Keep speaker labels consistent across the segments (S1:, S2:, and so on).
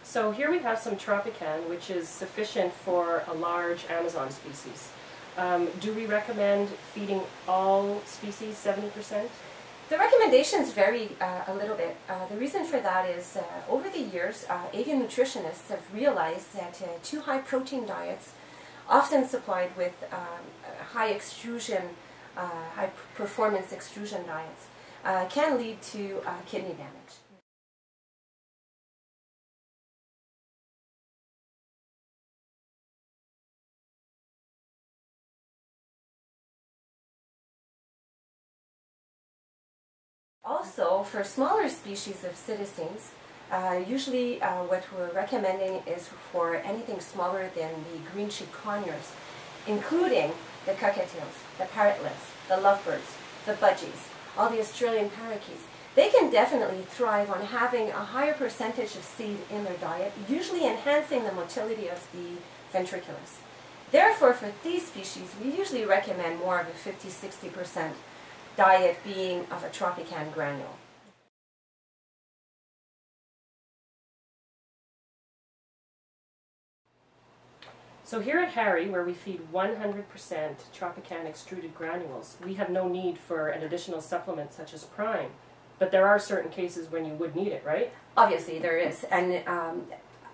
S1: So here we have some TROPICAN, which is sufficient for a large Amazon species. Do we recommend feeding all species 70%?
S2: The recommendations vary a little bit. The reason for that is over the years, avian nutritionists have realized that too high protein diets, often supplied with high extrusion, high performance extrusion diets, can lead to kidney damage. Also, for smaller species of citizens, usually what we're recommending is for anything smaller than the green-cheeked conures, including the cockatiels, the parrotlets, the lovebirds, the budgies, all the Australian parakeets. They can definitely thrive on having a higher percentage of seed in their diet, usually enhancing the motility of the ventriculus. Therefore, for these species, we usually recommend more of a 50–60% diet being of a TROPICAN granule.
S1: So here at Harry, where we feed 100% TROPICAN extruded granules, we have no need for an additional supplement such as Prime. But there are certain cases when you would need it, right?
S2: Obviously there is. And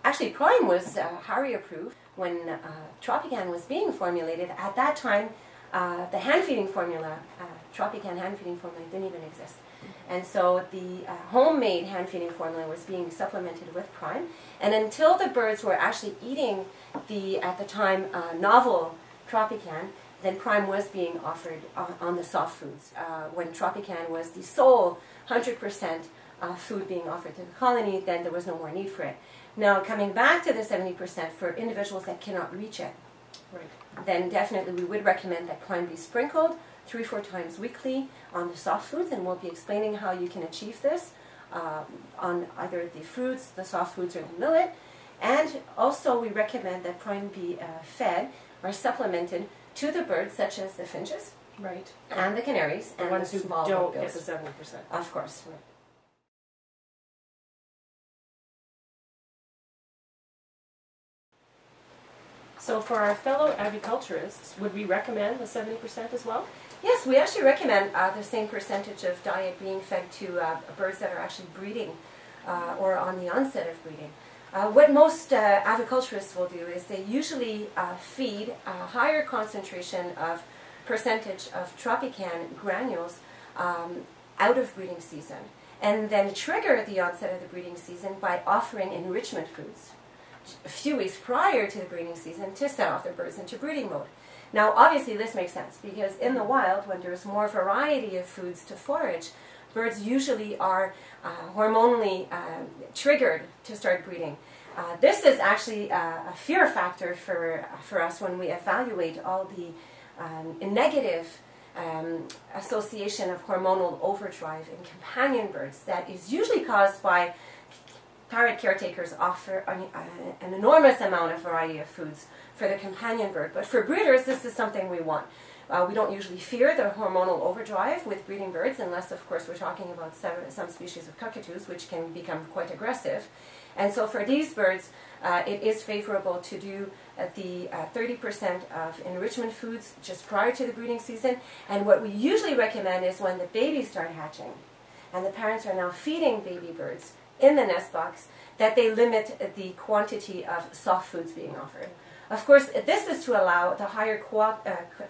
S2: actually Prime was Harry approved when TROPICAN was being formulated. At that time, the hand-feeding formula, TROPICAN hand-feeding formula, didn't even exist. And so the homemade hand-feeding formula was being supplemented with Prime. And until the birds were actually eating the, at the time, novel TROPICAN, then Prime was being offered on the soft foods, when TROPICAN was the sole 100% food being offered to the colony. Then there was no more need for it. Now, coming back to the 70% for individuals that cannot reach it, right, then definitely we would recommend that Prime be sprinkled 3–4 times weekly on the soft foods, and we'll be explaining how you can achieve this on either the fruits, the soft foods, or the millet. And also we recommend that Prime be fed or supplemented to the birds, such as the finches,
S1: right,
S2: and the canaries,
S1: the
S2: and
S1: ones
S2: the
S1: who
S2: small
S1: don't
S2: bills.
S1: get the 70%.
S2: Of course. Right.
S1: So for our fellow agriculturists, would we recommend the 70% as well?
S2: Yes, we actually recommend the same percentage of diet being fed to birds that are actually breeding or on the onset of breeding. What most agriculturists will do is they usually feed a higher concentration of percentage of TROPICAN granules out of breeding season, and then trigger the onset of the breeding season by offering enrichment foods a few weeks prior to the breeding season to set off their birds into breeding mode. Now, obviously this makes sense because in the wild, when there's more variety of foods to forage, birds usually are hormonally triggered to start breeding. This is actually a fear factor for us when we evaluate all the negative association of hormonal overdrive in companion birds that is usually caused by parrot caretakers offer an enormous amount of variety of foods for the companion bird. But for breeders, this is something we want. We don't usually fear the hormonal overdrive with breeding birds, unless, of course, we're talking about some species of cockatoos, which can become quite aggressive. And so for these birds, it is favorable to do the 30% of enrichment foods just prior to the breeding season. And what we usually recommend is when the babies start hatching, and the parents are now feeding baby birds in the nest box, that they limit the quantity of soft foods being offered. Of course, this is to allow the higher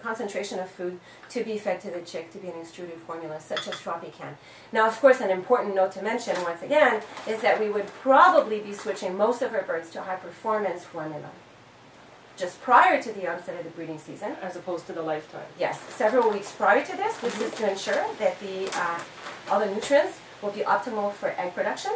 S2: concentration of food to be fed to the chick to be an extruded formula, such as TROPICAN. Now, of course, an important note to mention, once again, is that we would probably be switching most of our birds to high-performance formula just prior to the onset of the breeding season.
S1: As opposed to the lifetime.
S2: Yes, several weeks prior to this. This is to ensure that all the nutrients will be optimal for egg production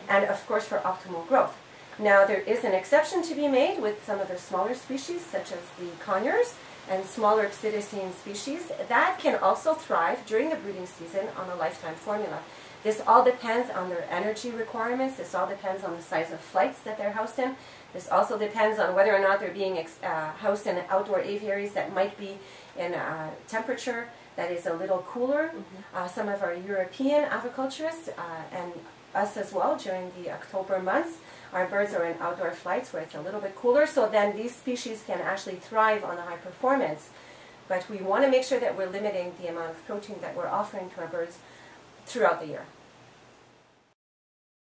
S2: and, of course, for optimal growth. Now, there is an exception to be made with some of the smaller species, such as the conures and smaller psittacine species, that can also thrive during the breeding season on a lifetime formula. This all depends on their energy requirements. This all depends on the size of flights that they're housed in. This also depends on whether or not they're being housed in outdoor aviaries that might be in a temperature that is a little cooler. Some of our European aviculturists and us as well during the October months our birds are in outdoor flights where it's a little bit cooler, so then these species can actually thrive on the high performance. But we want to make sure that we're limiting the amount of protein that we're offering to our birds throughout the year.